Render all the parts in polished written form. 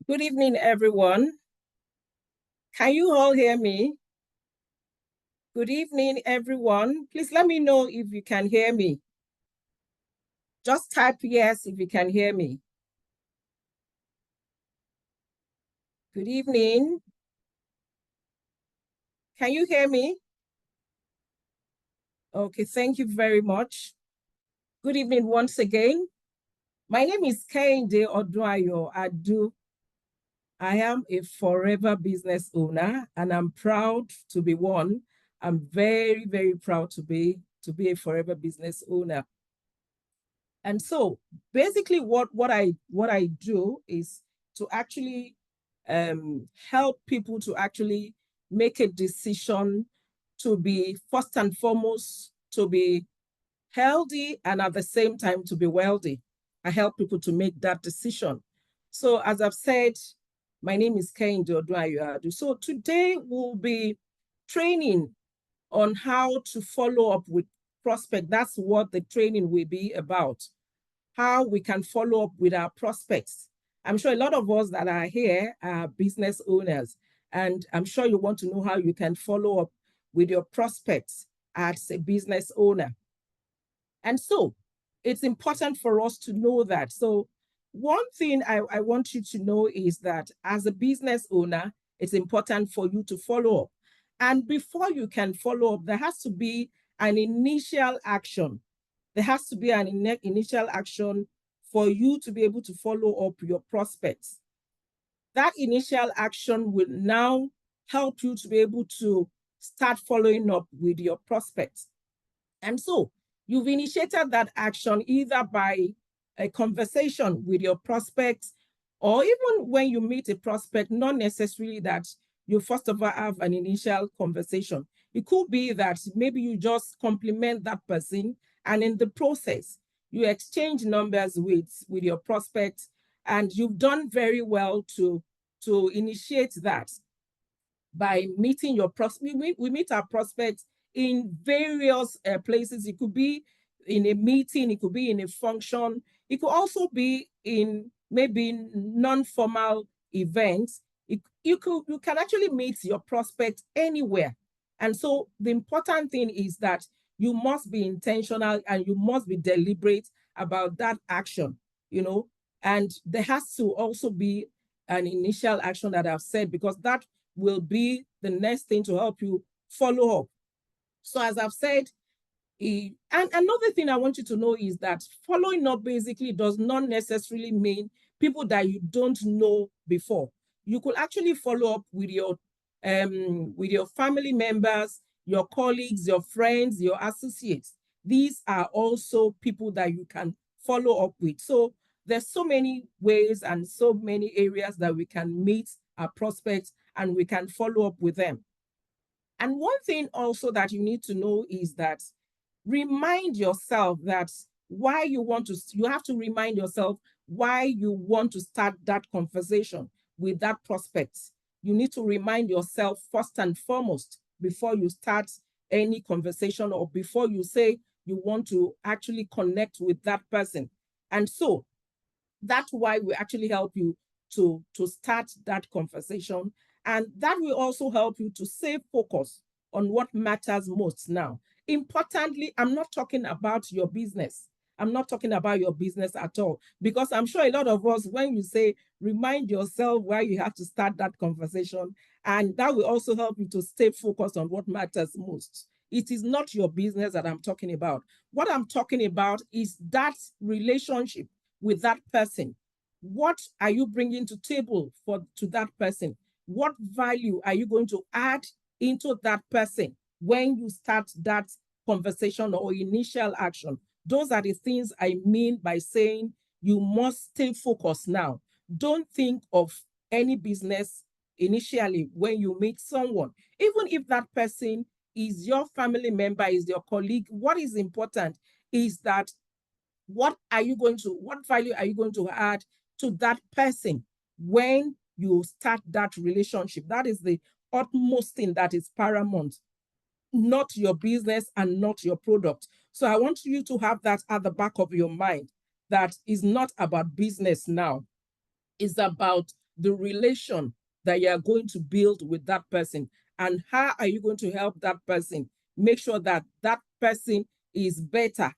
Good evening, everyone. Can you all hear me? Good evening, everyone. Please let me know if you can hear me. Just type yes if you can hear me. Good evening. Can you hear me? Okay, thank you very much. Good evening once again. My name is Kehinde Adu. I am a forever business owner and I'm proud to be one. I'm very, very proud to be a forever business owner. And so basically what I do is to actually help people to actually make a decision to be first and foremost to be healthy and at the same time to be wealthy. I help people to make that decision. So as I've said, my name is Kehinde Oduayoadu. So today we'll be training on how to follow up with prospect. That's what the training will be about. How we can follow up with our prospects. I'm sure a lot of us that are here are business owners, and I'm sure you want to know how you can follow up with your prospects as a business owner. And so it's important for us to know that. So one thing I want you to know is that as a business owner, it's important for you to follow up. And before you can follow up, there has to be an initial action. There has to be an initial action for you to be able to follow up your prospects. That initial action will now help you to be able to start following up with your prospects. And so you've initiated that action either by a conversation with your prospects, or even when you meet a prospect, not necessarily that you first of all have an initial conversation. It could be that maybe you just compliment that person, and in the process, you exchange numbers with your prospects, and you've done very well to initiate that by meeting your prospects. We meet our prospects in various places. It could be in a meeting, it could be in a function, it could also be in maybe non-formal events. You can actually meet your prospect anywhere. And so the important thing is that you must be intentional and you must be deliberate about that action, and there has to also be an initial action that I've said, because that will be the next thing to help you follow up. So as I've said, and another thing I want you to know is that following up basically does not necessarily mean people that you don't know before. You could actually follow up with your family members, your colleagues, your friends, your associates. These are also people that you can follow up with. So there's so many ways and so many areas that we can meet our prospects and we can follow up with them. And one thing also that you need to know is that remind yourself that you have to remind yourself why you want to start that conversation with that prospect. You need to remind yourself first and foremost before you start any conversation or before you say you want to actually connect with that person. And so that's why we actually help you to start that conversation. And that will also help you to stay focused on what matters most now. Importantly, I'm not talking about your business. I'm not talking about your business at all, because I'm sure a lot of us, when you say remind yourself why you have to start that conversation, and that will also help you to stay focused on what matters most. It is not your business that I'm talking about. What I'm talking about is that relationship with that person. What are you bringing to table to that person? What value are you going to add into that person when you start that conversation or initial action? Those are the things I mean by saying you must stay focused now. Don't think of any business initially when you meet someone. Even if that person is your family member, is your colleague, what is important is that what value are you going to add to that person when you start that relationship? That is the utmost thing that is paramount, not your business and not your product. So I want you to have that at the back of your mind, that is not about business now. It's about the relation that you are going to build with that person, and how are you going to help that person make sure that that person is better,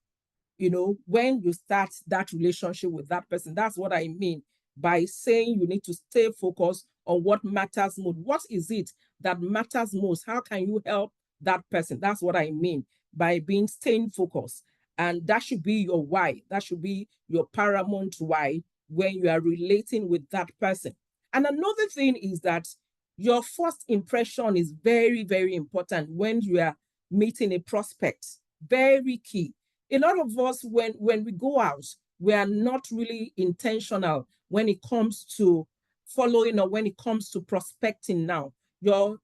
when you start that relationship with that person. That's what I mean by saying you need to stay focused on what matters most. What is it that matters most? How can you help that person? That's what I mean by being staying focused. And that should be your why. That should be your paramount why when you are relating with that person. And another thing is that your first impression is very, very important when you are meeting a prospect. Very key. A lot of us, when we go out, we are not really intentional when it comes to following or when it comes to prospecting now. Your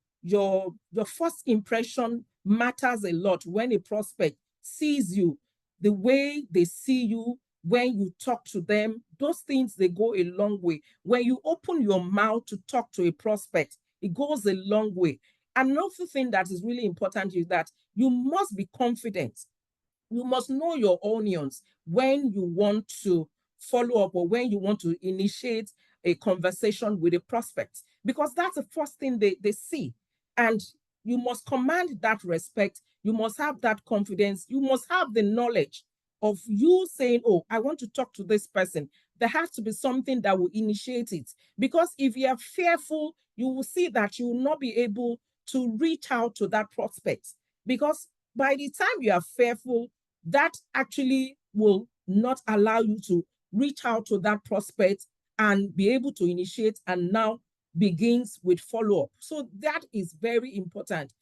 first impression matters a lot when a prospect sees you, the way they see you, when you talk to them, those things, they go a long way. When you open your mouth to talk to a prospect, it goes a long way. Another thing that is really important is that you must be confident. You must know your onions when you want to follow up or when you want to initiate a conversation with a prospect, because that's the first thing they see. And you must command that respect. You must have that confidence. You must have the knowledge of you saying, oh, I want to talk to this person. There has to be something that will initiate it. Because if you are fearful, you will see that you will not be able to reach out to that prospect. Because by the time you are fearful, that actually will not allow you to reach out to that prospect and be able to initiate, and now begins with follow-up. So that is very important.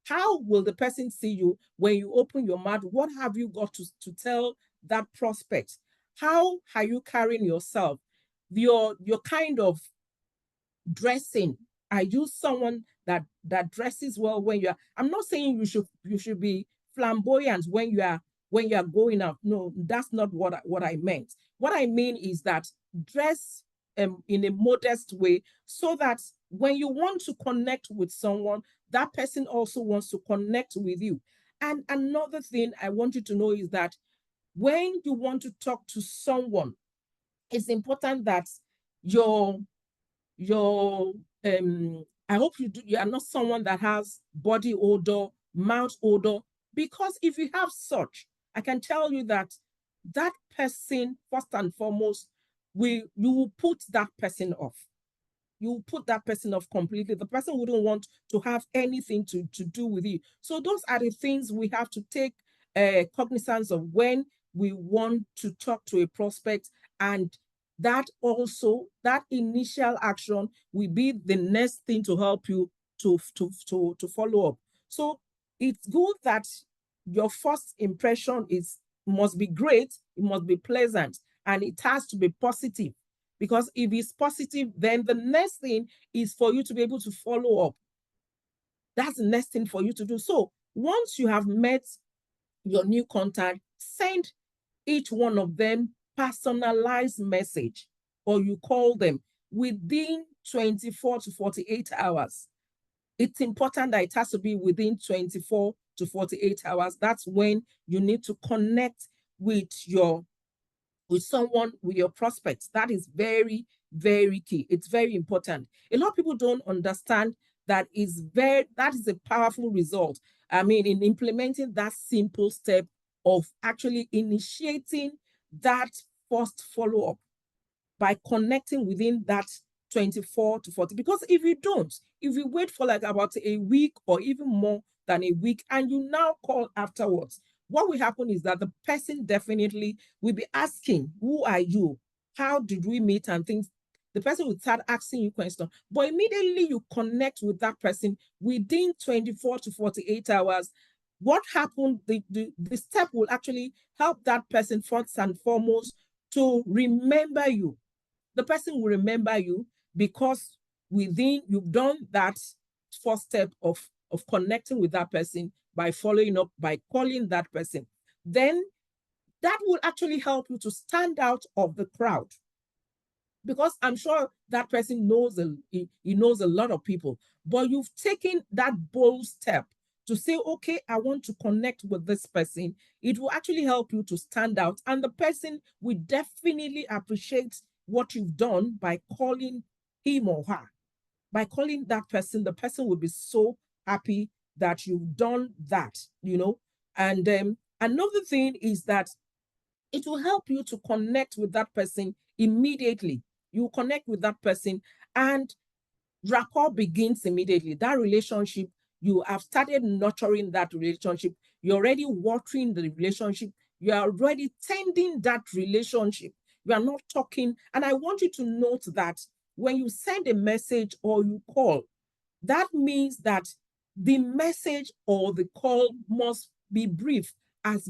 How will the person see you when you open your mouth? What have you got to tell that prospect? How are you carrying yourself? Your kind of dressing. Are you someone that dresses well when you are? I'm not saying you should be flamboyant when you are going out. No, that's not what I meant. What I mean is that dress in a modest way, so that when you want to connect with someone, that person also wants to connect with you. And another thing I want you to know is that when you want to talk to someone, it's important that your your I hope you are not someone that has body odor, mouth odor, because if you have such, I can tell you that that person, first and foremost, you will put that person off. You put that person off completely. The person wouldn't want to have anything to do with you. So those are the things we have to take cognizance of when we want to talk to a prospect. And that initial action will be the next thing to help you to follow up. So it's good that your first impression must be great, it must be pleasant, and it has to be positive. Because if it's positive, then the next thing is for you to be able to follow up. That's the next thing for you to do. So once you have met your new contact, send each one of them personalized message, or you call them within 24 to 48 hours. It's important that it has to be within 24 to 48 hours. That's when you need to connect with someone, with your prospects. That is very, very key. It's very important. A lot of people don't understand that that is a powerful result. I mean, in implementing that simple step of actually initiating that first follow-up by connecting within that 24 to 40. Because if you wait for like about a week or even more than a week, and you now call afterwards, what will happen is that the person definitely will be asking, who are you? How did we meet? And things. The person will start asking you questions. But immediately you connect with that person within 24 to 48 hours, what happened, the step will actually help that person first and foremost to remember you. The person will remember you because you've done that first step of connecting with that person by following up, by calling that person. Then that will actually help you to stand out of the crowd, because I'm sure that person he knows a lot of people, but you've taken that bold step to say, okay, I want to connect with this person. It will actually help you to stand out, and the person will definitely appreciate what you've done by calling him or her. By calling that person, the person will be so happy that you've done that, And another thing is that it will help you to connect with that person immediately. You connect with that person, and rapport begins immediately. That relationship, you have started nurturing that relationship. You're already watering the relationship. You are already tending that relationship. You are not talking. And I want you to note that when you send a message or you call, that means that the message or the call must be brief as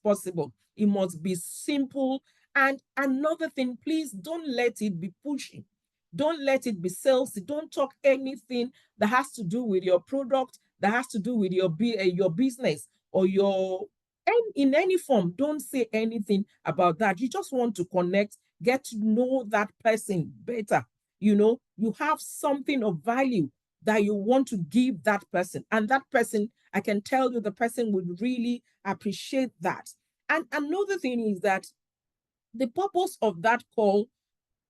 possible. It must be simple. And another thing, please don't let it be pushy. Don't let it be salesy. Don't talk anything that has to do with your product, that has to do with your business or your in any form. Don't say anything about that. You just want to connect, get to know that person better. You have something of value that you want to give that person. And that person, I can tell you, the person would really appreciate that. And another thing is that the purpose of that call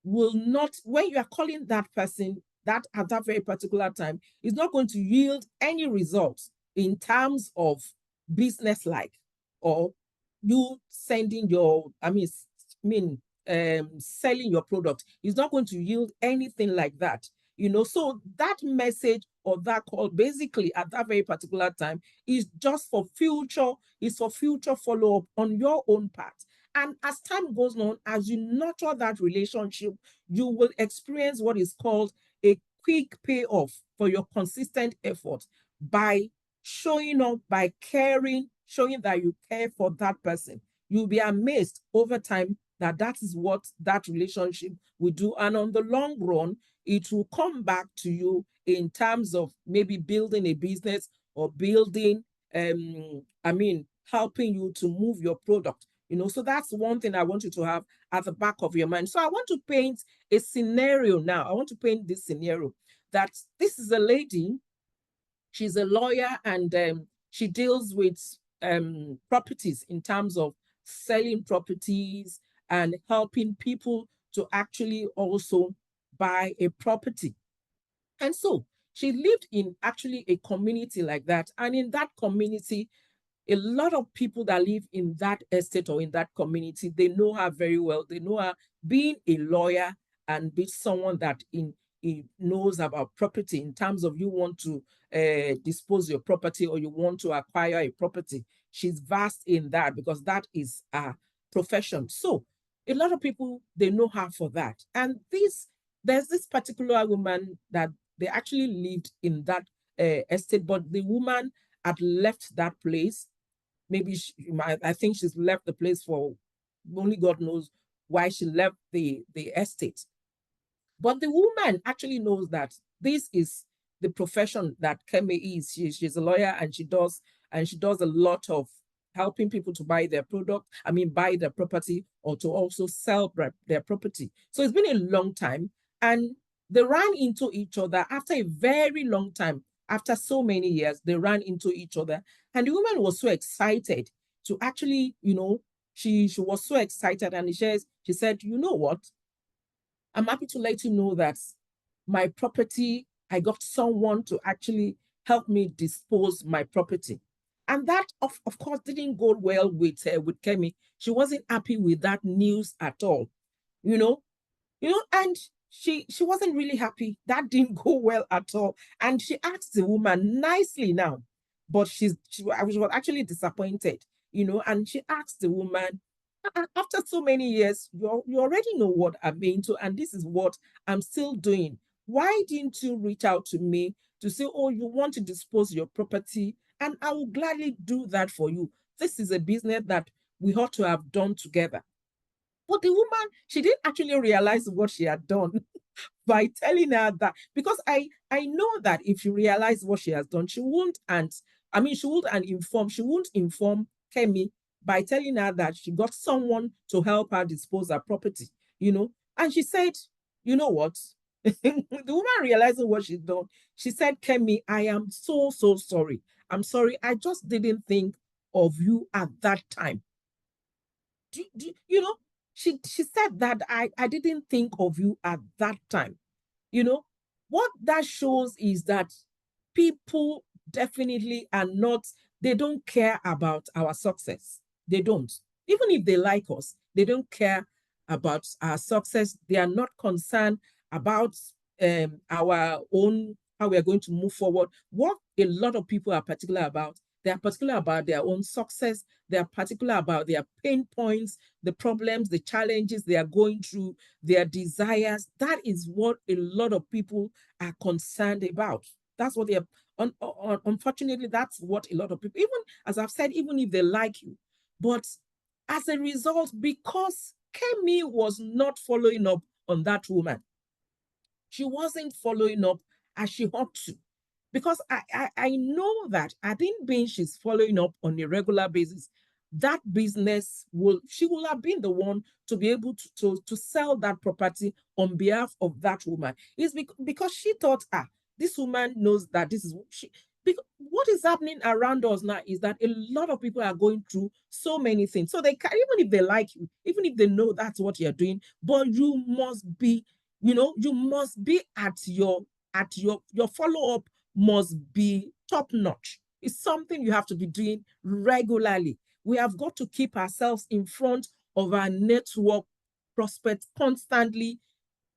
will not, when you are calling that person that at that very particular time, is not going to yield any results in terms of business like, or you sending your, selling your product. Is not going to yield anything like that. So that message or that call basically at that very particular time is just for future follow-up on your own part. And as time goes on, as you nurture that relationship, you will experience what is called a quick payoff for your consistent effort by showing up, by caring, showing that you care for that person. You'll be amazed over time that that is what that relationship will do. And on the long run, it will come back to you in terms of maybe building a business or building, helping you to move your product. So that's one thing I want you to have at the back of your mind. So I want to paint a scenario now. I want to paint this scenario that this is a lady. She's a lawyer, and she deals with properties in terms of selling properties and helping people to actually also buy a property. And so she lived in actually a community like that. And in that community, a lot of people that live in that estate or in that community, they know her very well. They know her being a lawyer and be someone that knows about property in terms of you want to dispose your property or you want to acquire a property. She's vast in that because that is a profession. So a lot of people, they know her for that. And there's this particular woman that they actually lived in that estate, but the woman had left that place. Maybe I think she's left the place for only God knows why she left the estate. But the woman actually knows that this is the profession that Kemi is. She's a lawyer, and she does a lot of helping people to buy their product, buy their property, or to also sell their property. So it's been a long time, and they ran into each other after a very long time. After so many years, they ran into each other, and the woman was so excited to actually, she was so excited, and she said, you know what? I'm happy to let you know that my property, I got someone to actually help me dispose my property. And that, of course, didn't go well with Kemi. She wasn't happy with that news at all, you know, and she wasn't really happy. That didn't go well at all. And she asked the woman nicely now, but she was actually disappointed, and she asked the woman, after so many years, you already know what I'm into, and this is what I'm still doing. Why didn't you reach out to me to say, oh, you want to dispose your property? And I will gladly do that for you. This is a business that we ought to have done together. But the woman, she didn't actually realize what she had done by telling her that, because I know that if she realized what she has done, she won't inform Kemi by telling her that she got someone to help her dispose her property, And she said, you know what? The woman realizing what she's done, she said, Kemi, I am so, so sorry. I'm sorry. I just didn't think of you at that time. She said that I didn't think of you at that time. What that shows is that people definitely are not, they don't care about our success. They don't. Even if they like us, they don't care about our success. They are not concerned about our own, how we are going to move forward. What a lot of people are particular about, they are particular about their own success. They are particular about their pain points, the problems, the challenges they are going through, their desires. That is what a lot of people are concerned about. That's what they are. Unfortunately, that's what a lot of people, even as I've said, even if they like you, but as a result, because Kemi was not following up on that woman, she wasn't following up as she ought to. Because I know that I think being she's following up on a regular basis, that business she will have been the one to be able to sell that property on behalf of that woman. It's because she thought, this woman knows that this is she. Because what is happening around us now is that a lot of people are going through so many things. So they can, even if they like you, even if they know that's what you're doing, but you must be, you must be your follow-up must be top notch. It's something you have to be doing regularly. We have got to keep ourselves in front of our network prospects constantly,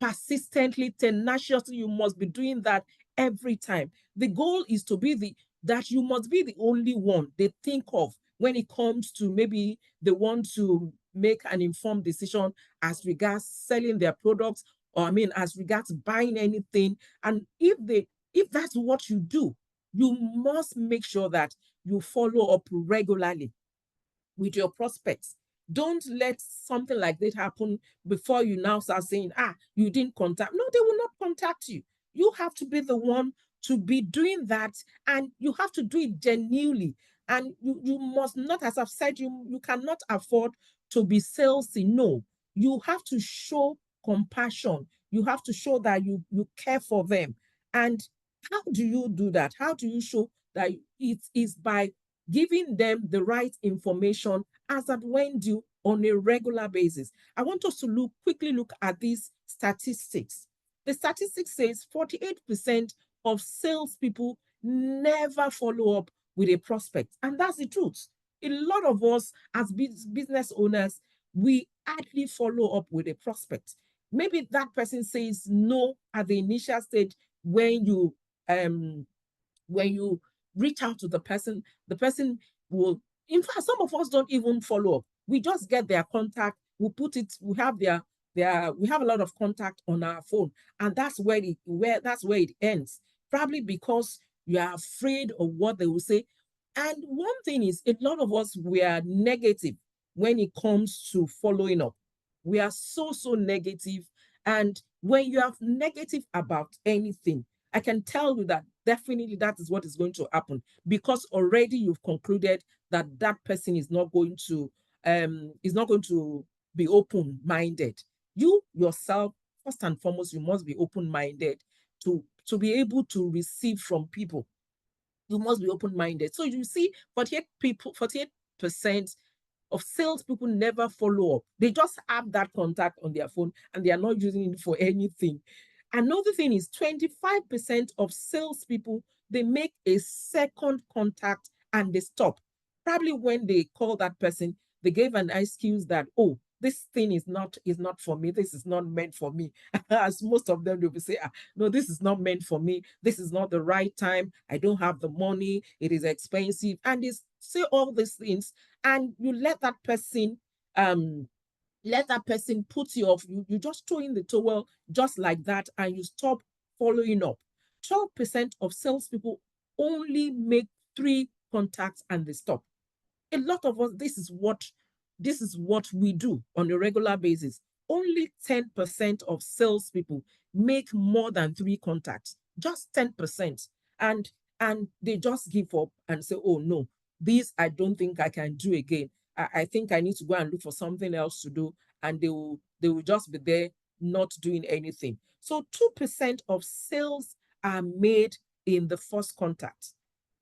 persistently, tenaciously. You must be doing that every time. The goal is to be that you must be the only one they think of when it comes to maybe they want to make an informed decision as regards selling their products, or I mean as regards buying anything. And if that's what you do, you must make sure that you follow up regularly with your prospects. Don't let something like that happen before you now start saying, you didn't contact. No, they will not contact you. You have to be the one to be doing that, and you have to do it genuinely. And you must not, as I've said, you cannot afford to be salesy. No, you have to show compassion. You have to show that you care for them. And how do you do that? How do you show that? It is by giving them the right information as at when due on a regular basis. I want us to quickly look at these statistics. The statistics says 48% of salespeople never follow up with a prospect. And that's the truth. A lot of us as business owners, we hardly follow up with a prospect. Maybe that person says no at the initial stage when you reach out to the person will, in fact, some of us don't even follow up. We just get their contact, we put it, we have we have a lot of contact on our phone, and that's where it ends. Probably because you are afraid of what they will say. And one thing is, a lot of us, we are negative when it comes to following up. We are so negative. And when you are negative about anything, I can tell you that definitely that is what is going to happen, because already you've concluded that that person is not going to be open-minded. You yourself, first and foremost, you must be open-minded to be able to receive from people. You must be open-minded. So you see, 48% of salespeople never follow up. They just have that contact on their phone and they are not using it for anything. Another thing is 25% of salespeople, they make a second contact and they stop. Probably when they call that person, they gave an excuse that, oh, this thing is not for me. This is not meant for me. As most of them will say, no, this is not meant for me. This is not the right time. I don't have the money. It is expensive. And they say all these things, and you let that person put you off. You just throw in the towel just like that, and you stop following up. 12% of salespeople only make 3 contacts and they stop. A lot of us, this is what we do on a regular basis. Only 10% of salespeople make more than 3 contacts. Just 10%. And they just give up and say, oh no, this I don't think I can do again. I think I need to go and look for something else to do. And they will just be there not doing anything. So 2% of sales are made in the first contact.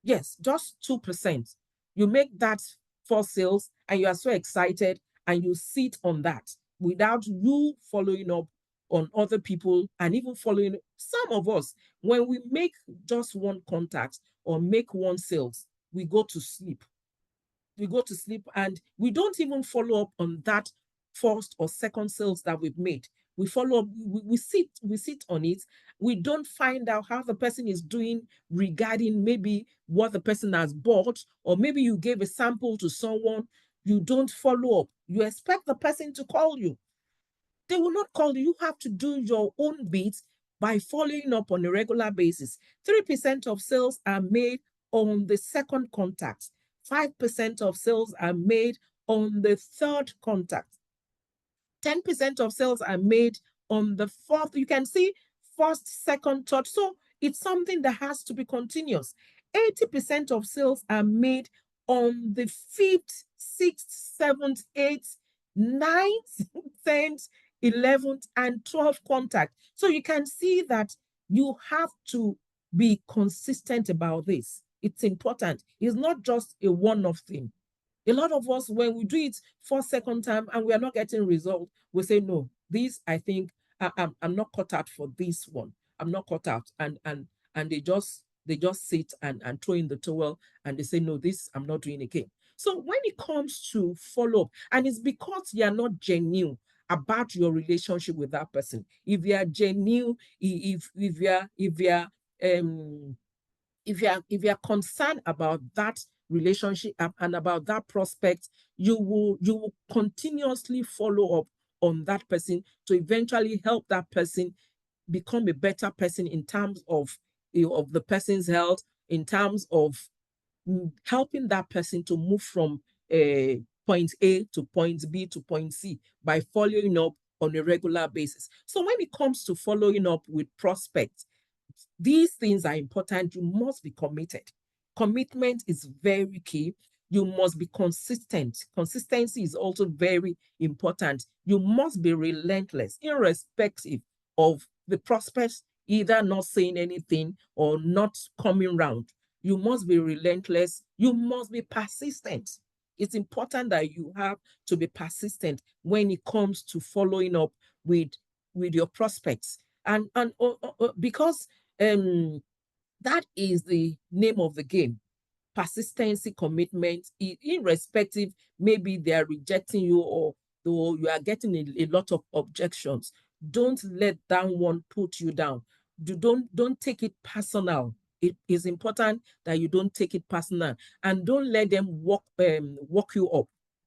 Yes, just 2%. You make that first sales and you are so excited and you sit on that without you following up on other people and even following. Some of us, when we make just one contact or make one sales, we go to sleep. We go to sleep and we don't even follow up on that first or second sales that we've made. We follow up, we sit on it. We don't find out how the person is doing regarding maybe what the person has bought, or maybe you gave a sample to someone. You don't follow up. You expect the person to call you. They will not call you. You have to do your own bit by following up on a regular basis. 3% of sales are made on the second contact. 5% of sales are made on the third contact. 10% of sales are made on the fourth. You can see first, second, third. So it's something that has to be continuous. 80% of sales are made on the fifth, sixth, seventh, eighth, ninth, 10th, 11th, and 12th contact. So you can see that you have to be consistent about this. It's important. It's not just a one-off thing. A lot of us, when we do it for second time and we are not getting result, we say, no, this, I think, I'm not cut out for this one. I'm not cut out. And they just sit and throw in the towel and they say, no, this I'm not doing again. So when it comes to follow up, and it's because you are not genuine about your relationship with that person. If you are genuine, um if you are concerned about that relationship and about that prospect, you will continuously follow up on that person to eventually help that person become a better person in terms of the person's health, in terms of helping that person to move from point A to point B to point C by following up on a regular basis. So when it comes to following up with prospects, these things are important. You must be committed. Commitment is very key. You must be consistent. Consistency is also very important. You must be relentless, irrespective of the prospects either not saying anything or not coming round. You must be relentless. You must be persistent. It's important that you have to be persistent when it comes to following up with your prospects. And because that is the name of the game. Persistency, commitment, irrespective, maybe they are rejecting you or you are getting a lot of objections. Don't let that one put you down. Don't take it personal. It is important that you don't take it personal, and don't let them walk you up.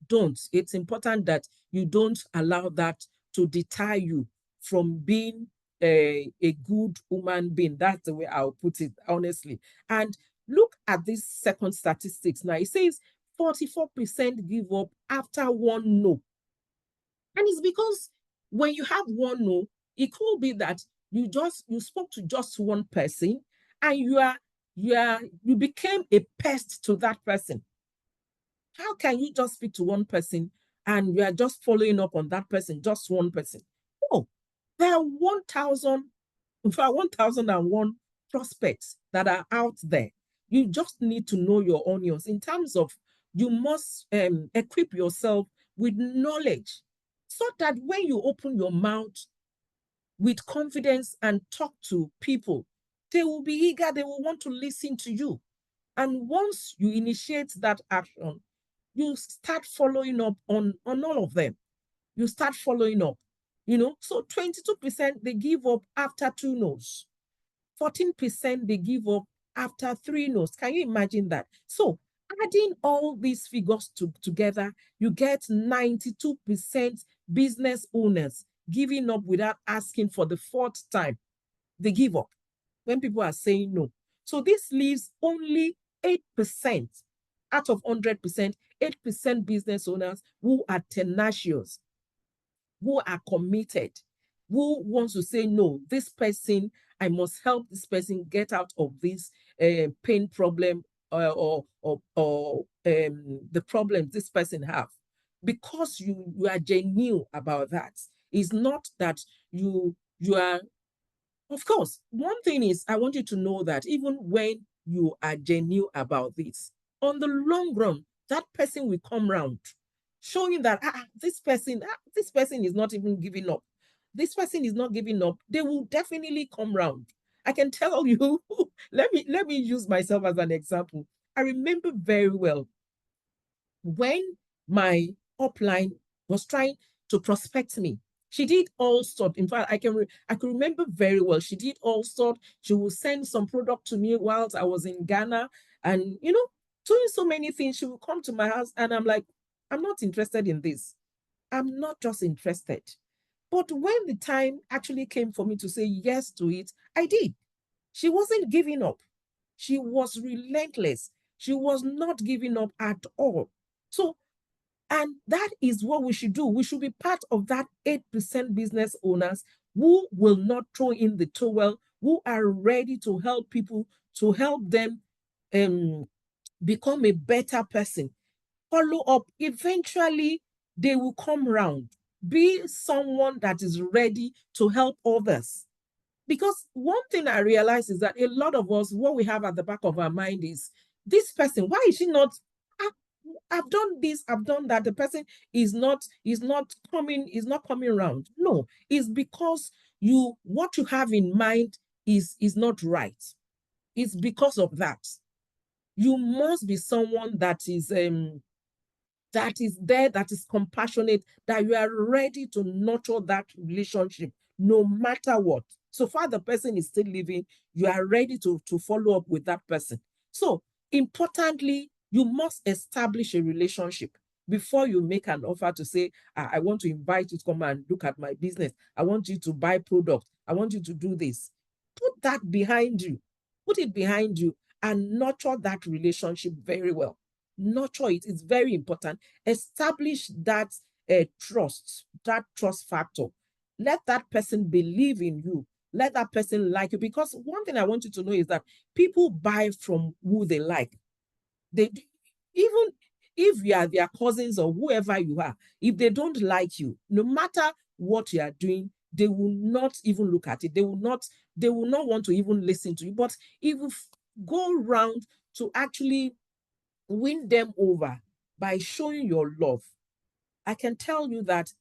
Don't. It's important that you don't allow that to deter you from being a good human being. That's the way I'll put it, honestly. And look at this second statistics now. It says 44% give up after one no. And it's because when you have one no, it could be that you spoke to just one person and you became a pest to that person. How can you just speak to one person and you are just following up on that person, just one person? Oh, there are 1,000, in fact, 1,001 prospects that are out there. You just need to know your onions in terms of you must equip yourself with knowledge so that when you open your mouth with confidence and talk to people, they will be eager, they will want to listen to you. And once you initiate that action, you start following up on all of them. You start following up, So 22% they give up after two no's. 14% they give up after three no's. Can you imagine that? So adding all these figures together, you get 92% business owners giving up without asking for the fourth time. They give up when people are saying no. So this leaves only 8% out of 100%, 8% business owners who are tenacious, who are committed, who wants to say, no, this person, I must help this person get out of this pain problem or the problems this person have. Because you are genuine about that. It's not that you are, of course, one thing is, I want you to know that even when you are genuine about this, on the long run, that person will come round, showing that this person is not even giving up. this person is not giving up, they will definitely come round. I can tell you, let me use myself as an example. I remember very well when my upline was trying to prospect me. She did all sort. In fact, I can remember very well. She did all sort. She would send some product to me whilst I was in Ghana, and doing so many things. She would come to my house, and I'm like, I'm not interested in this. I'm not just interested. But when the time actually came for me to say yes to it, I did. She wasn't giving up. She was relentless. She was not giving up at all. So, and that is what we should do. We should be part of that 8% business owners who will not throw in the towel, who are ready to help people, to help them um, become a better person. Follow up. Eventually, they will come round. Be someone that is ready to help others. Because one thing I realize is that a lot of us, what we have at the back of our mind is, this person, why is she not? I've done this, I've done that. The person is not coming around. No, it's because what you have in mind is not right. It's because of that. You must be someone that is there, that is compassionate, that you are ready to nurture that relationship no matter what. So far, the person is still living, you are ready to follow up with that person. So, importantly, you must establish a relationship before you make an offer to say, I want to invite you to come and look at my business. I want you to buy product. I want you to do this. Put that behind you. Put it behind you and nurture that relationship very well. Nurture it. It's very important. Establish that that trust factor. Let that person believe in you. Let that person like you. Because one thing I want you to know is that people buy from who they like. They even if you are their cousins or whoever you are, if they don't like you, no matter what you are doing, they will not even look at it. They will not want to even listen to you. But if you go around to actually win them over by showing your love, I can tell you that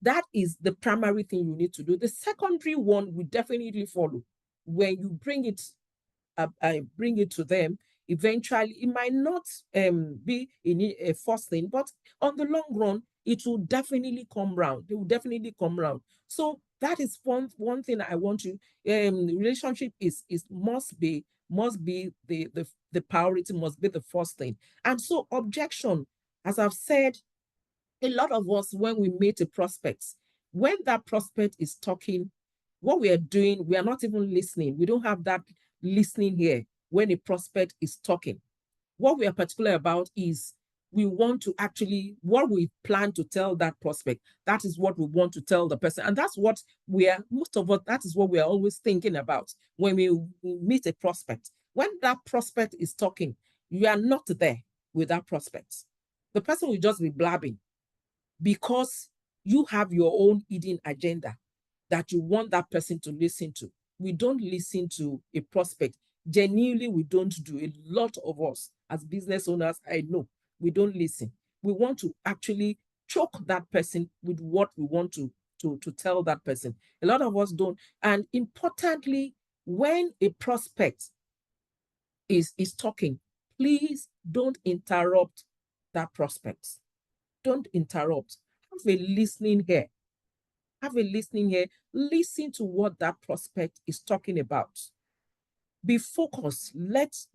that is the primary thing you need to do. The secondary one will definitely follow when you bring it to them. Eventually, it might not be in a first thing, but on the long run, it will definitely come round. They will definitely come round. So that is one thing I want you. Relationship is must be the priority, must be the first thing. And so objection, as I've said, a lot of us, when we meet a prospect, when that prospect is talking, what we are doing, we are not even listening. We don't have that listening here when a prospect is talking. What we are particular about is we want to actually, what we plan to tell that prospect, that is what we want to tell the person. And that's what most of us, that is what we are always thinking about when we meet a prospect. When that prospect is talking, you are not there with that prospect. The person will just be blabbing because you have your own hidden agenda that you want that person to listen to. We don't listen to a prospect. Genuinely, we don't do. A lot of us as business owners, I know, we don't listen. We want to actually choke that person with what we want to tell that person. A lot of us don't. And importantly, when a prospect is talking, please don't interrupt that prospect. Don't interrupt. Have a listening ear. Have a listening ear. Listen to what that prospect is talking about. Be focused.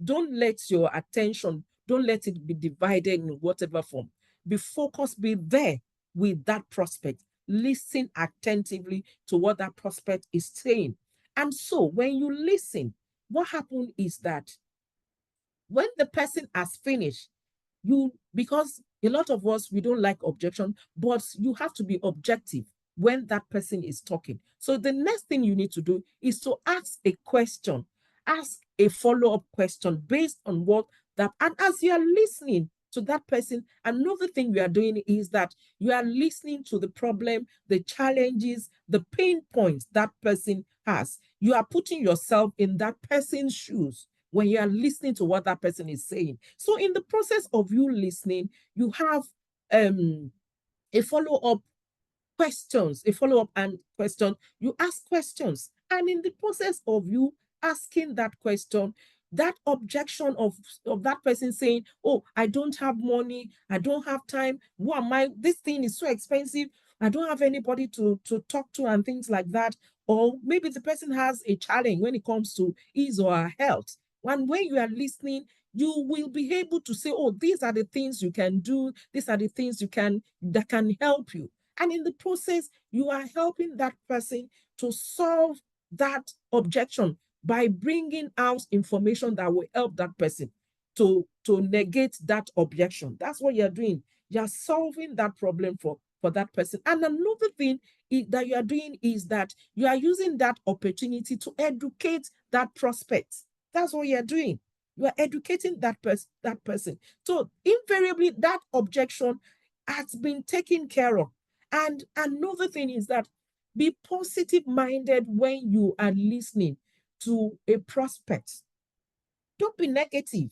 Don't let your attention, don't let it be divided in whatever form. Be focused, be there with that prospect. Listen attentively to what that prospect is saying. And so when you listen, what happened is that when the person has finished, because a lot of us, we don't like objection, but you have to be objective when that person is talking. So the next thing you need to do is to ask a question, ask a follow-up question based on what that, and as you are listening to that person, another thing you are doing is that you are listening to the problem, the challenges, the pain points that person has. You are putting yourself in that person's shoes when you are listening to what that person is saying. So in the process of you listening, you have a follow-up questions, a follow-up and question. You ask questions. And in the process of you asking that question, that objection of that person saying, oh, I don't have money, I don't have time, who am I? This thing is so expensive, I don't have anybody to talk to and things like that. Or maybe the person has a challenge when it comes to his or her health. And when you are listening, you will be able to say, oh, these are the things you can do, these are the things you can that can help you. And in the process, you are helping that person to solve that objection by bringing out information that will help that person to negate that objection. That's what you're doing. You're solving that problem for that person. And another thing that you are doing is that you are using that opportunity to educate that prospect. That's what you're doing. You are educating that person. So invariably, that objection has been taken care of. And another thing is that be positive minded when you are listening to a prospect. Don't be negative.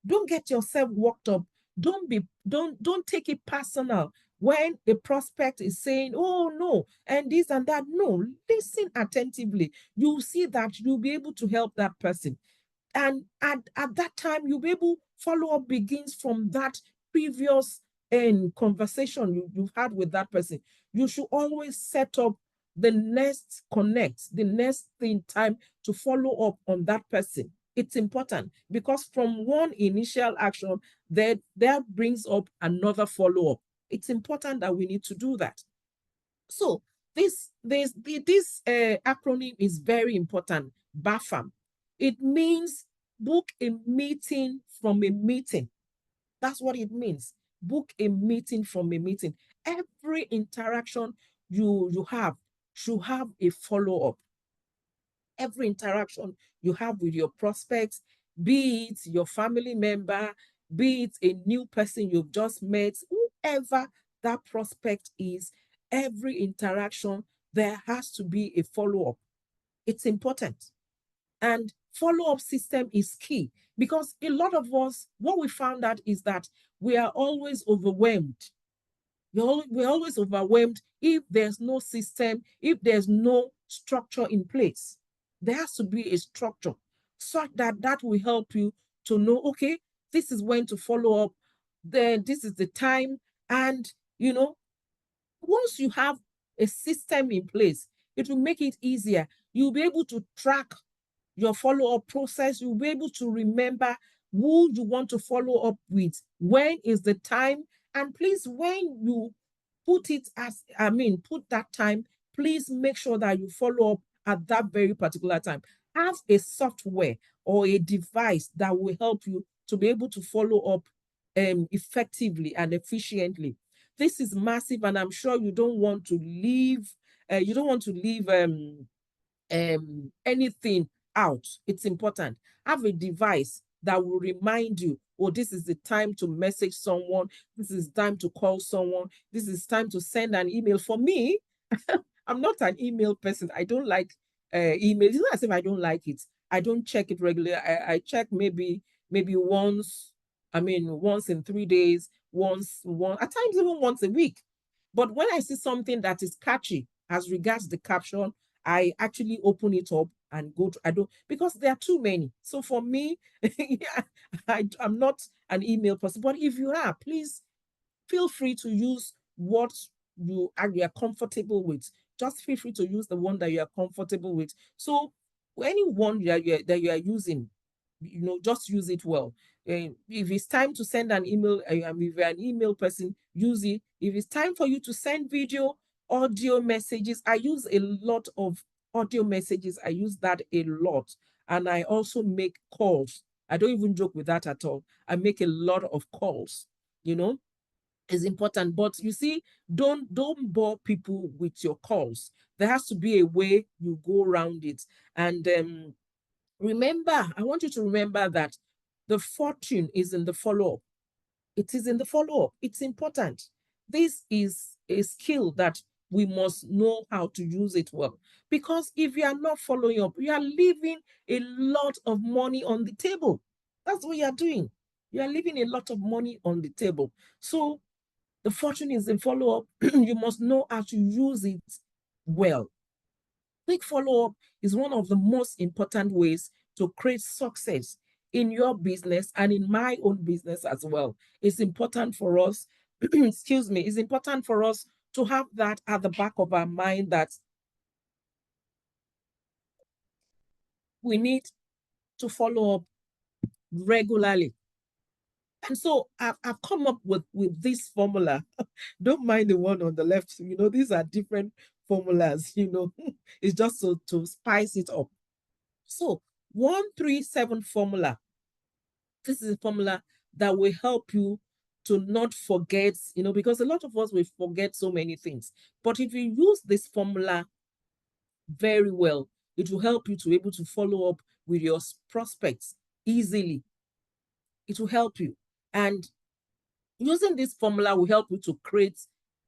Don't get yourself worked up. Don't take it personal when a prospect is saying, oh no, and this and that. No, listen attentively. You'll see that you'll be able to help that person. And at that time, you'll be able, follow-up begins from that previous conversation you've had with that person. You should always set up the next connect, the next thing time to follow up on that person. It's important because from one initial action, that brings up another follow-up. It's important that we need to do that. So this acronym is very important. BAFAM. It means book a meeting from a meeting. That's what it means. Book a meeting from a meeting. Every interaction you have should have a follow-up. Every interaction you have with your prospects, be it your family member, be it a new person you've just met, whoever that prospect is, every interaction, there has to be a follow-up. It's important. And follow-up system is key because a lot of us, what we found out is that we are always overwhelmed. We're always overwhelmed if there's no system, if there's no structure in place. There has to be a structure so that will help you to know, okay, this is when to follow up, then this is the time. And, once you have a system in place, it will make it easier. You'll be able to track your follow-up process. You'll be able to remember who you want to follow up with, when is the time, and please, when you put that time, please make sure that you follow up at that very particular time. Have a software or a device that will help you to be able to follow up effectively and efficiently. This is massive, and I'm sure you don't want to leave. You don't want to leave anything out. It's important. Have a device that will remind you, oh, this is the time to message someone, this is time to call someone, this is time to send an email. For me, I'm not an email person. I don't like email. It's not as if I don't like it. I don't check it regularly. I check maybe once, once in 3 days, one at times even once a week. But when I see something that is catchy as regards the caption, I actually open it up and go to, I don't, because there are too many. So for me, I'm not an email person. But if you are, please feel free to use what you are comfortable with. Just feel free to use the one that you are comfortable with. So anyone that you are using, just use it well. If it's time to send an email, if you're an email person, use it. If it's time for you to send video, audio messages, I use a lot of audio messages. I use that a lot. And I also make calls. I don't even joke with that at all. I make a lot of calls, is important. But you see, don't bore people with your calls. There has to be a way you go around it. And remember, I want you to remember that the fortune is in the follow-up. It is in the follow-up. It's important. This is a skill that we must know how to use it well. Because if you are not following up, you are leaving a lot of money on the table. That's what you are doing. You are leaving a lot of money on the table. So The fortune is in follow-up. You must know how to use it well. Quick follow-up is one of the most important ways to create success in your business and in my own business as well. It's important for us, excuse me, it's important for us to have that at the back of our mind that we need to follow up regularly. And so I've come up with this formula. Don't mind the one on the left. These are different formulas. It's just to spice it up. So 137 formula. This is a formula that will help you to not forget, because a lot of us will forget so many things. But if you use this formula very well, it will help you to be able to follow up with your prospects easily. It will help you. And using this formula will help you to create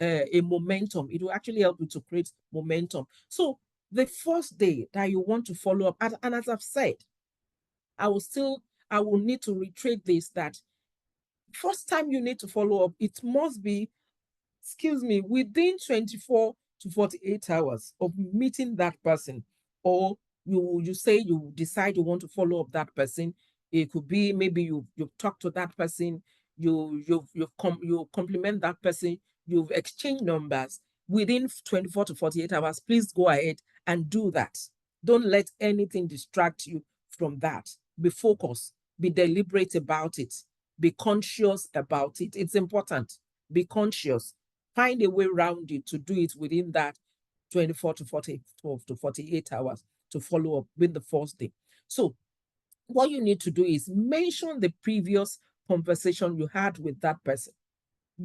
a momentum. It will actually help you to create momentum. So the first day that you want to follow up, and as I've said, I will need to reiterate this, that first time you need to follow up, it must be, within 24 to 48 hours of meeting that person, or you say you decide you want to follow up that person. It could be maybe you've talked to that person, you compliment that person, you've exchanged numbers within 24 to 48 hours. Please go ahead and do that. Don't let anything distract you from that. Be focused, be deliberate about it, be conscious about it. It's important. Be conscious. Find a way around it to do it within that 24 to 48 hours to follow up with the first day. So what you need to do is mention the previous conversation you had with that person.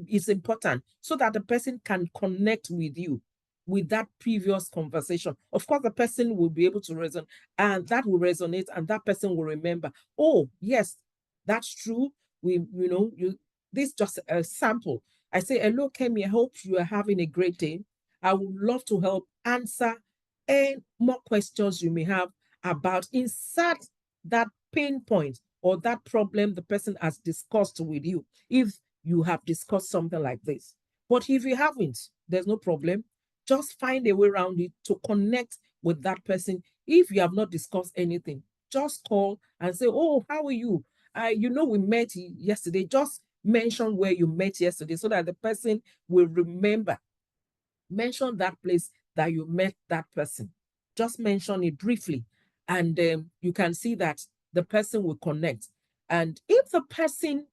It's important so that the person can connect with you with that previous conversation. Of course, the person will be able to resonate, and that will resonate, and that person will remember, oh, yes, that's true. This is just a sample. I say, hello, Kemi, I hope you are having a great day. I would love to help answer any more questions you may have about insert that pain point or that problem the person has discussed with you, if you have discussed something like this. But if you haven't, there's no problem. Just find a way around it to connect with that person. If you have not discussed anything, just call and say, oh, how are you? We met yesterday. Just mention where you met yesterday so that the person will remember. Mention that place that you met that person. Just mention it briefly, and you can see that the person will connect. And if the person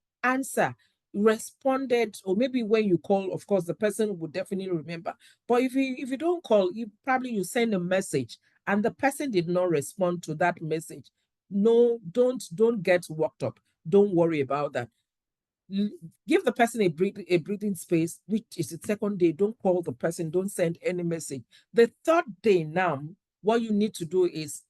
responded, or maybe when you call, of course, the person would definitely remember. But if you don't call, you send a message and the person did not respond to that message. No, don't get worked up. Don't worry about that. Give the person a breathing space, which is the second day. Don't call the person, don't send any message. The third day now, what you need to do is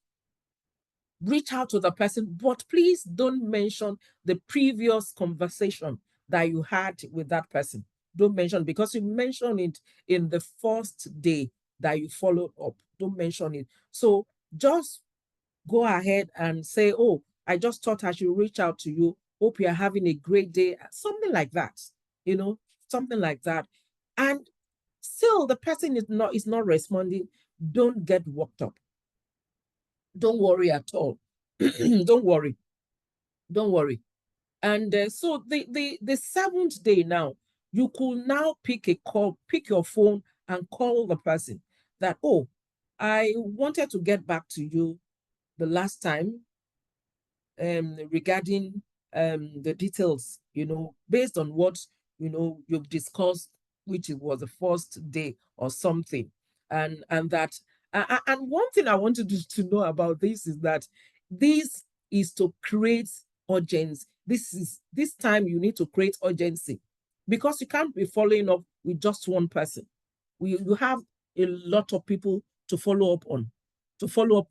reach out to the person, but please don't mention the previous conversation that you had with that person. Don't mention, because you mentioned it in the first day that you followed up. Don't mention it. So just go ahead and say, oh, I just thought I should reach out to you. Hope you're having a great day. Something like that, something like that. And still the person is not responding. Don't get worked up. Don't worry at all. Don't worry. Don't worry. And so the seventh day now, you could now pick your phone and call the person that, oh, I wanted to get back to you the last time regarding the details, based on what, you've discussed, which it was the first day or something. And that, and one thing I wanted to know about this is that this is to create urgency. This time you need to create urgency, because you can't be following up with just one person. You have a lot of people to follow up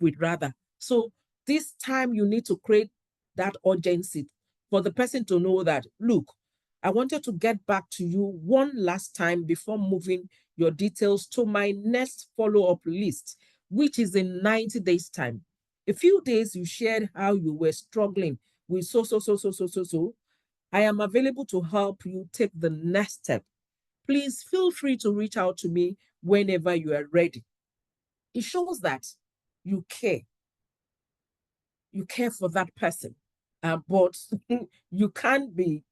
with rather. So this time you need to create that urgency for the person to know that, look, I wanted to get back to you one last time before moving your details to my next follow-up list, which is in 90 days time. A few days you shared how you were struggling with so. I am available to help you take the next step. please feel free to reach out to me whenever you are ready. It shows that you care. You care for that person. But you can't be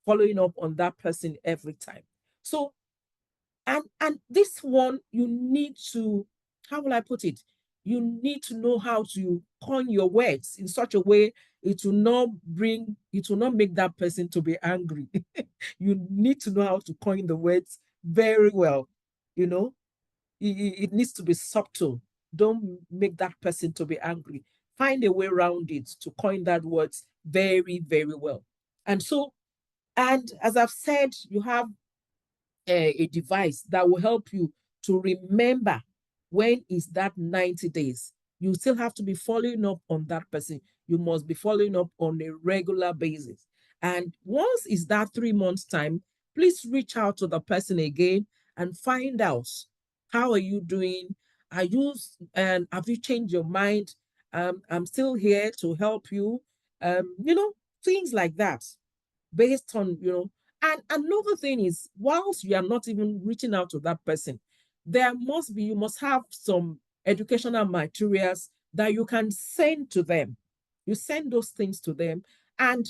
following up on that person every time. So, and this one, you need to, how will I put it? You need to know how to coin your words in such a way it will not make that person to be angry. You need to know how to coin the words very well. You know, it needs to be subtle. Don't make that person to be angry. Find a way around it to coin that words very, very well. And so, and as I've said, you have a device that will help you to remember when is that 90 days. You still have to be following up on that person. You must be following up on a regular basis. And once is that 3 months time, please reach out to the person again and find out, how are you doing? Are you, and have you changed your mind? I'm still here to help you. Things like that, based on, and another thing is, whilst you are not even reaching out to that person, you must have some educational materials that you can send to them. You send those things to them, and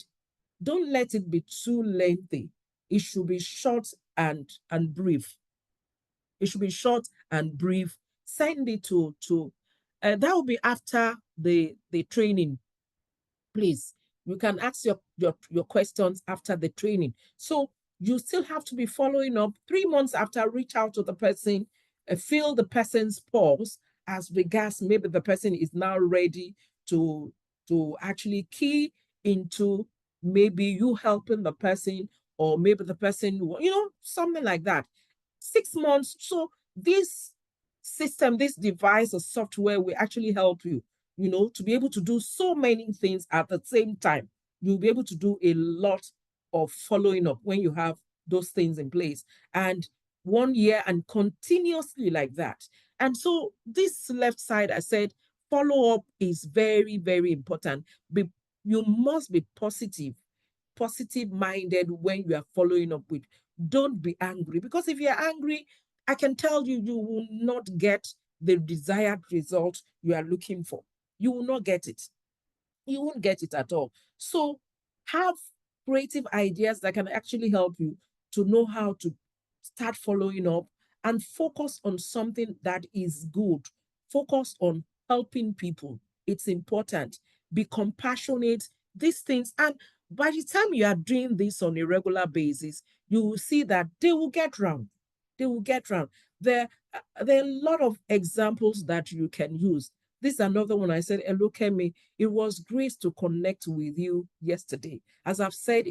don't let it be too lengthy. It should be short and brief. It should be short and brief. Send it to that will be after the training. Please, you can ask your questions after the training. So you still have to be following up 3 months after. Reach out to the person, feel the person's pulse as regards, maybe the person is now ready to actually key into maybe you helping the person, or maybe the person, something like that. 6 months. So this system, this device or software will actually help you, to be able to do so many things at the same time. You'll be able to do a lot of following up when you have those things in place. And 1 year and continuously like that. And so this left side, I said, follow up is very, very important. You must be positive minded when you are following up with. Don't be angry, because if you're angry, I can tell you, you will not get the desired result you are looking for. You will not get it. You won't get it at all. So have creative ideas that can actually help you to know how to start following up and focus on something that is good. Focus on helping people. It's important. Be compassionate, these things. And by the time you are doing this on a regular basis, you will see that they will get round. They will get round. There are a lot of examples that you can use. This is another one. I said, hello, Kemi. It was great to connect with you yesterday. As I've said,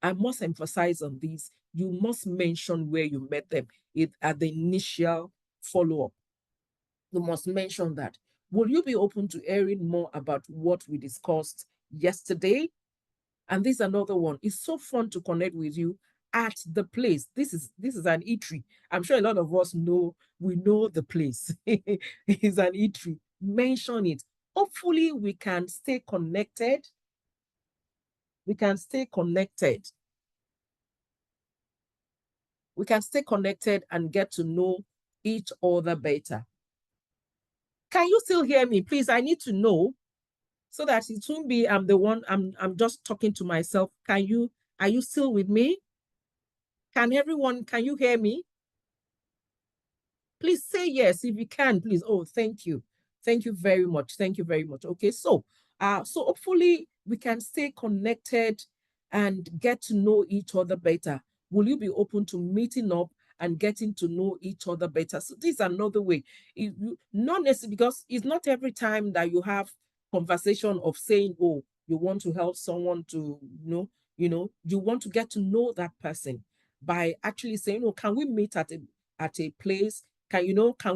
I must emphasize on this. You must mention where you met them at the initial follow-up. You must mention that. Will you be open to hearing more about what we discussed yesterday? And this is another one. It's so fun to connect with you at the place. This is an eatery. I'm sure a lot of us we know the place. It's an eatery. Mention it. Hopefully, we can stay connected. We can stay connected. We can stay connected and get to know each other better. Can you still hear me? Please, I need to know, so that it won't be I'm just talking to myself. Are you still with me? Can you hear me? Please say yes if you can, please. Oh, thank you. Thank you very much. Thank you very much. Okay, so hopefully we can stay connected and get to know each other better. Will you be open to meeting up and getting to know each other better? So this is another way. Not necessarily, because it's not every time that you have conversation of saying, oh, you want to help someone to, you want to get to know that person by actually saying, oh, can we meet at a place? Can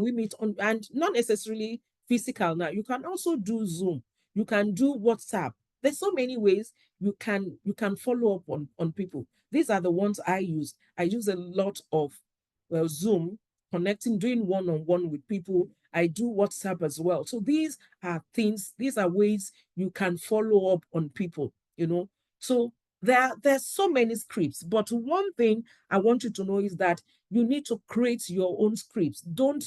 we meet on, and not necessarily physical now. You can also do Zoom. You can do WhatsApp. There's so many ways you can follow up on people. These are the ones I use. I use a lot of Zoom, connecting, doing one-on-one with people. I do WhatsApp as well. So these are ways you can follow up on people. So There's so many scripts, but one thing I want you to know is that you need to create your own scripts. Don't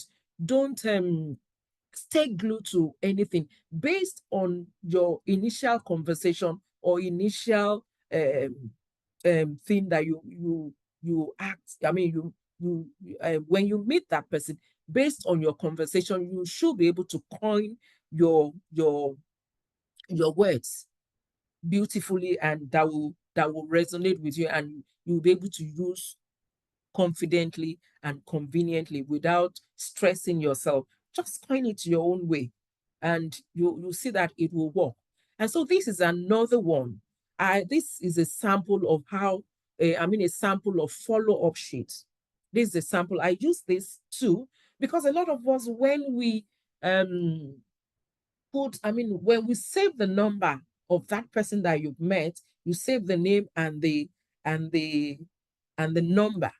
stay glued to anything based on your initial conversation or initial thing that you act. I mean, when you meet that person, based on your conversation, you should be able to coin your your your words beautifully, and that will resonate with you, and you'll be able to use confidently and conveniently without stressing yourself. Just coin it your own way, and you see that it will work. And so this is another one. This is a sample of how, a sample of follow-up sheets. This is a sample. I use this too because a lot of us, when we um when we save the number of that person that you've met, you save the name and the and the number,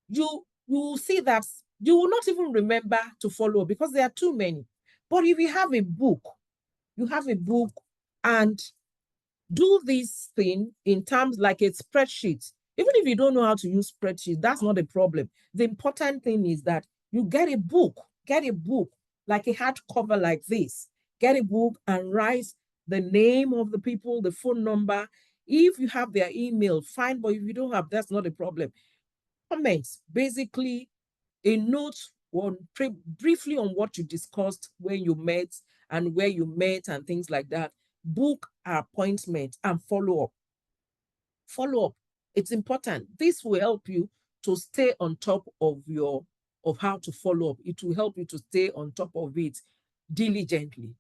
you will see that you will not even remember to follow because there are too many. But if you have a book and do this thing in terms like a spreadsheet. Even if you don't know how to use spreadsheet, that's not a problem. The important thing is that you get a book like a hardcover like this. Get a book and write the name of the people, the phone number. If you have their email, fine. But if you don't have, that's not a problem. Comments, basically a note on briefly on what you discussed when you met and where you met and things like that. Book appointment and follow up. Follow up. It's important. This will help you to stay on top of how to follow up. It will help you to stay on top of it diligently.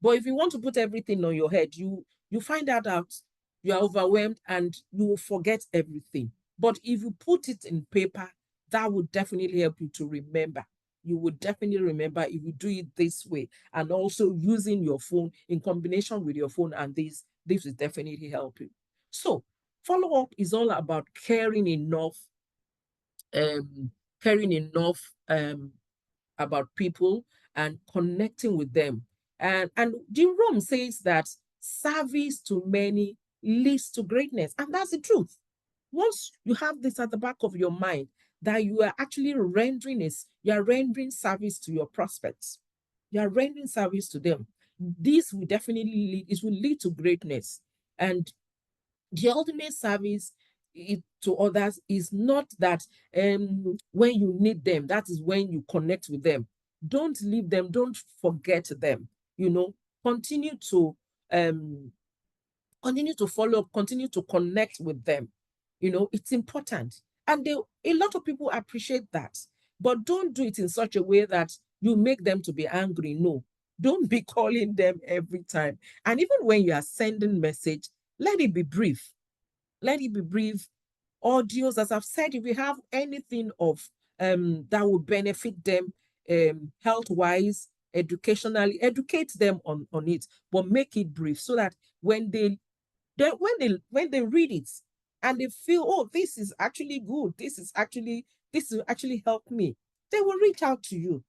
But if you want to put everything on your head, you find out you are overwhelmed and you will forget everything. But if you put it in paper, that would definitely help you to remember. You would definitely remember if you do it this way, and also using your phone in combination with your phone, and this will definitely help you. So follow up is all about um, caring enough about people and connecting with them. And Jerome says that service to many leads to greatness. And that's the truth. Once you have this at the back of your mind, that you are actually you are rendering service to your prospects. You are rendering service to them. This will definitely it will lead to greatness. And the ultimate service to others is not that when you need them, that is when you connect with them. Don't leave them, don't forget them. You know, continue to um continue to follow up, continue to connect with them. You know, it's important. And a lot of people appreciate that. But don't do it in such a way that you make them to be angry. No, don't be calling them every time. And even when you are sending message, let it be brief. Let it be brief. Audios, as I've said, if you have anything of that will benefit them health wise, educationally, educate them on it, but make it brief so that when they read it and they feel, oh, this is actually good, this will actually help me, they will reach out to you.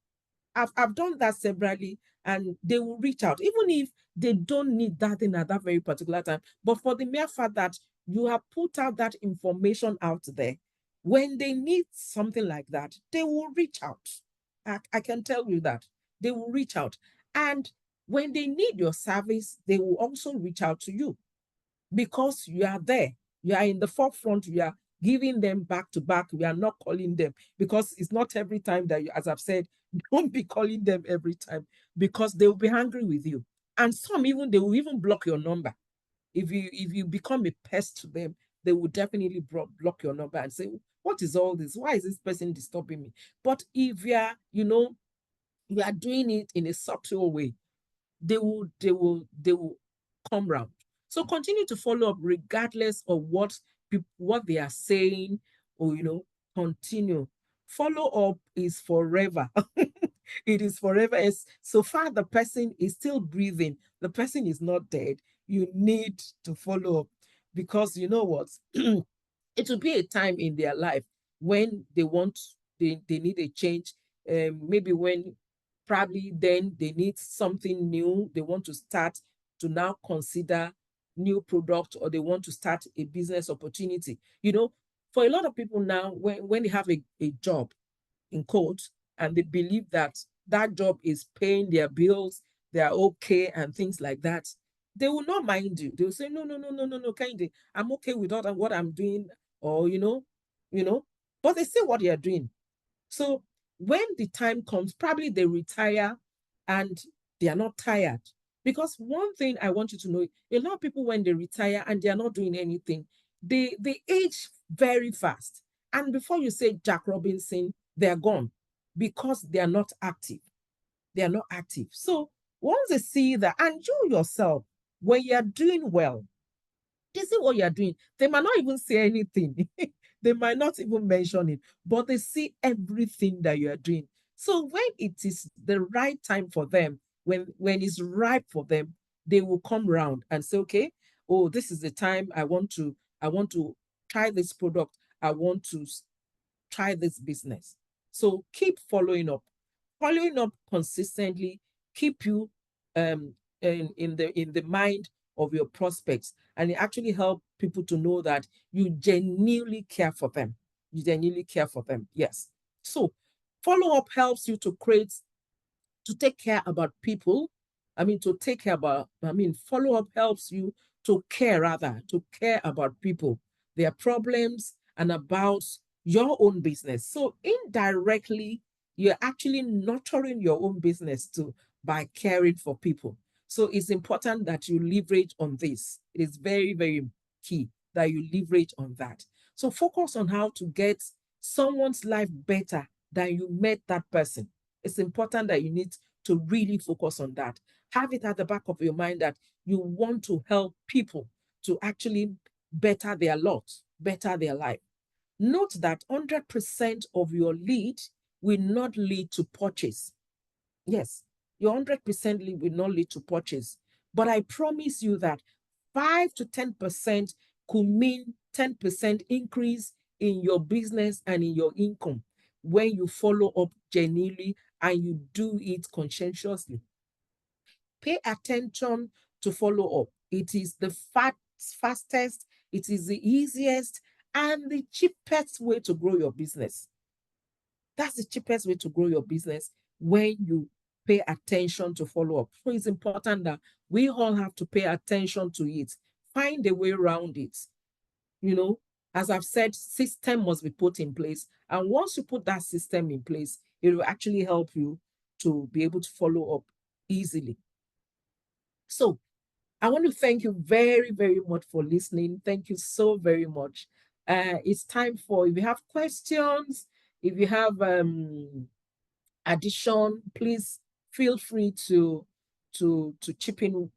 I've done that severally, and they will reach out, even if they don't need that thing at that very particular time. But for the mere fact that you have put out that information out there, when they need something like that, they will reach out. I can tell you that they will reach out. And when they need your service, they will also reach out to you because you are there. You are in the forefront. You are giving them back to back. We are not calling them because it's not every time that you, as I've said, don't be calling them every time because they will be angry with you. And some even they will even block your number. If you become a pest to them, they will definitely block your number and say, "What is all this? Why is this person disturbing me?" But if you are doing it in a subtle way, they will come round. So continue to follow up regardless of what they are saying, or continue. Follow up is forever. It is forever. As so far the person is still breathing, the person is not dead. You need to follow up because you know what? It will be a time in their life when they need a change. Maybe when probably then they need something new, they want to start to now consider new product or they want to start a business opportunity. For a lot of people now, when they have a job, in quotes, and they believe that that job is paying their bills, they are okay, and things like that, they will not mind you. They will say, no, no, no, no, no, no, Kehinde, I'm okay with what I'm doing, or but they say what they are doing. So when the time comes, probably they retire and they are not tired. Because one thing I want you to know, a lot of people, when they retire and they are not doing anything, they age very fast. And before you say Jack Robinson, they're gone because they are not active. They are not active. So once they see that, and you yourself, when you are doing well, they see what you're doing. They might not even say anything. They might not even mention it, but they see everything that you are doing. So when it is the right time for them, when it's ripe for them, they will come around and say, okay, oh, this is the time I want to try this product. I want to try this business. So keep following up consistently, keep you in the mind of your prospects, and it actually help people to know that you genuinely care for them. You genuinely care for them. Yes. So follow up helps you to take care about people. Follow up helps you to care about people, their problems, and about your own business. So indirectly, you're actually nurturing your own business too by caring for people. So it's important that you leverage on this. It is very, very key that you leverage on that. So focus on how to get someone's life better than you met that person. It's important that you need to really focus on that. Have it at the back of your mind that you want to help people to actually better their lot, better their life. Note that 100% of your lead will not lead to purchase. Yes, your 100% lead will not lead to purchase. But I promise you that 5 to 10% could mean 10% increase in your business and in your income when you follow up genuinely and you do it conscientiously. Pay attention to follow up. It is the fastest, it is the easiest, and the cheapest way to grow your business. That's the cheapest way to grow your business when you pay attention to follow up. So it's important that we all have to pay attention to it, find a way around it. As I've said, system must be put in place. And once you put that system in place, it will actually help you to be able to follow up easily. So I want to thank you very, very much for listening. Thank you so very much. It's time for, if you have questions, if you have addition, please feel free to chip in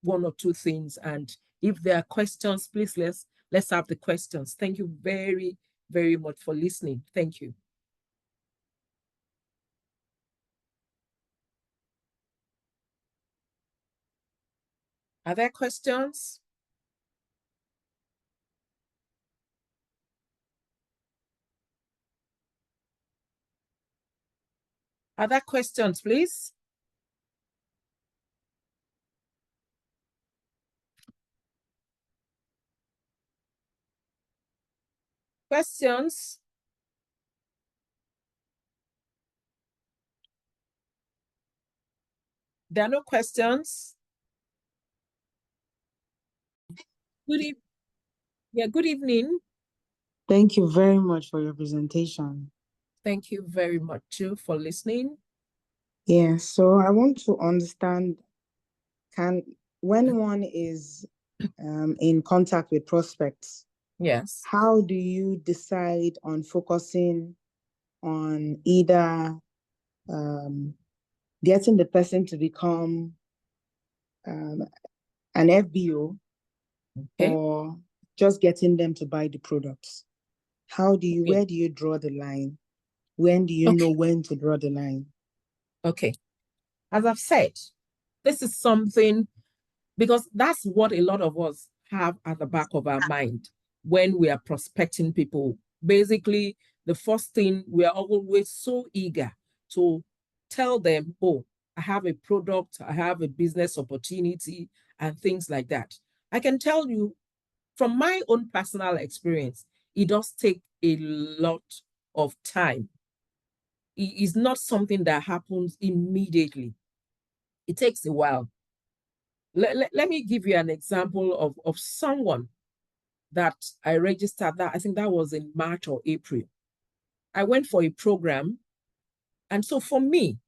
one or two things. And if there are questions, please let's have the questions. Thank you very, very much for listening. Thank you. Are there questions? Are there questions, please? Questions? There are no questions. Good evening. Thank you very much for your presentation. Thank you very much too for listening. Yeah, so I want to understand, when one is in contact with prospects, yes, how do you decide on focusing on either getting the person to become an FBO, okay, or just getting them to buy the products? okay. Where do you draw the line? When do you know when to draw the line? Okay. As I've said, this is something, because that's what a lot of us have at the back of our mind when we are prospecting people. Basically, the first thing, we are always so eager to tell them, oh, I have a product, I have a business opportunity, and things like that. I can tell you from my own personal experience, it does take a lot of time. It is not something that happens immediately. It takes a while. Let me give you an example of someone that I registered that I think that was in March or April. I went for a program. And so for me,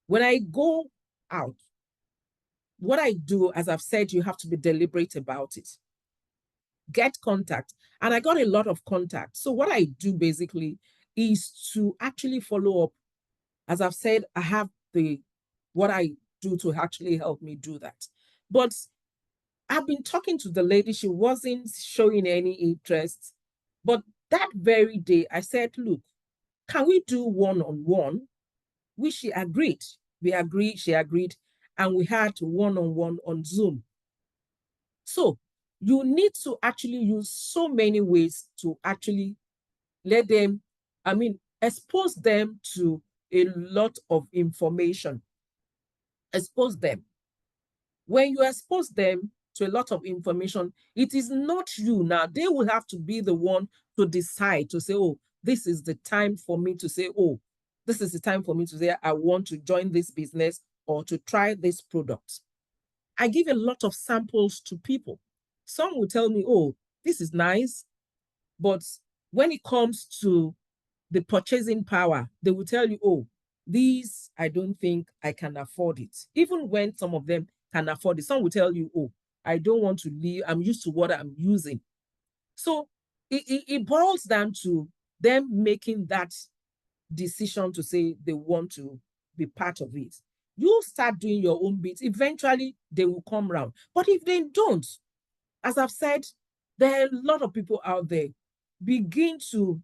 when I go out, what I do, as I've said, you have to be deliberate about it. Get contact. And I got a lot of contact. So what I do basically is to actually follow up. As I've said, I have what I do to actually help me do that. But I've been talking to the lady. She wasn't showing any interest. But that very day, I said, look, can we do one-on-one? Which she agreed. We agreed, she agreed, and we had one-on-one on Zoom. So you need to actually use so many ways to actually let them, expose them to a lot of information. Expose them. When you expose them to a lot of information, it is not you now. They will have to be the one to decide to say, oh, this is the time for me to say, oh, this is the time for me to say, I want to join this business or to try this product. I give a lot of samples to people. Some will tell me, oh, this is nice. But when it comes to the purchasing power, they will tell you, oh, these, I don't think I can afford it. Even when some of them can afford it, some will tell you, oh, I don't want to leave. I'm used to what I'm using. So it boils down to them making that decision to say they want to be part of it. You start doing your own bits. Eventually, they will come around. But if they don't, as I've said, there are a lot of people out there. Begin to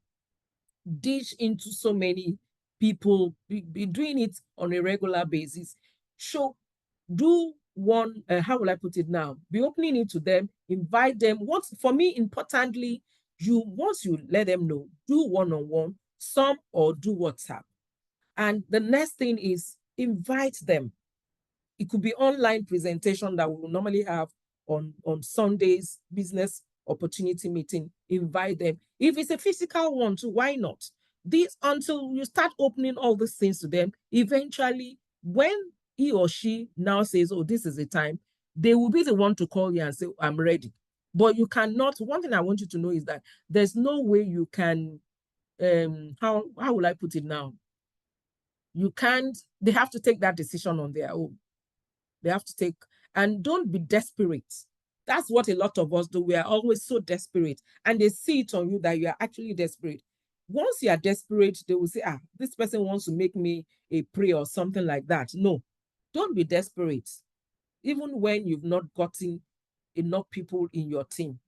dish into so many people, be doing it on a regular basis. So do one, how will I put it now? Be opening it to them, invite them. Once, for me, importantly, once you let them know, do one-on-one, some or do WhatsApp. And the next thing is invite them. It could be online presentation that we will normally have on Sundays, business opportunity meeting. Invite them. If it's a physical one too, why not? This, until you start opening all these things to them, eventually, when he or she now says, oh, this is the time, they will be the one to call you and say, I'm ready. But you cannot, one thing I want you to know is that there's no way you can, how will I put it now? You can't, they have to take that decision on their own. They have to take, and don't be desperate. That's what a lot of us do. We are always so desperate, and they see it on you that you are actually desperate. Once you are desperate, they will say, ah, this person wants to make me a prey or something like that. No, don't be desperate. Even when you've not gotten enough people in your team,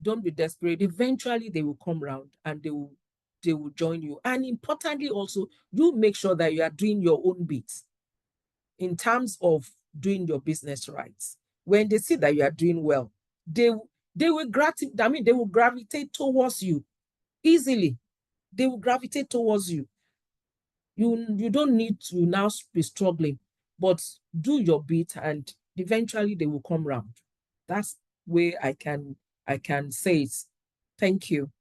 don't be desperate. Eventually, they will come around and they will join you. And importantly, also, you make sure that you are doing your own bits in terms of doing your business rights. When they see that you are doing well, they will gravitate towards you easily. They will gravitate towards you. You don't need to now be struggling, but do your bit and eventually they will come around. That's where I can say it. Thank you.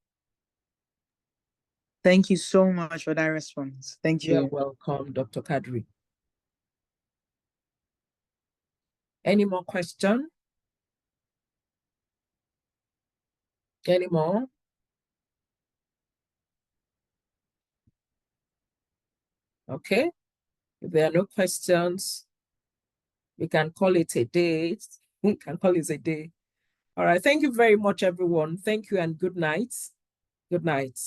Thank you so much for that response. Thank You're you. welcome, Dr. Kadri. Any more question? Any more? Okay. If there are no questions, we can call it a day. We can call it a day. All right. Thank you very much, everyone. Thank you and good night. Good night.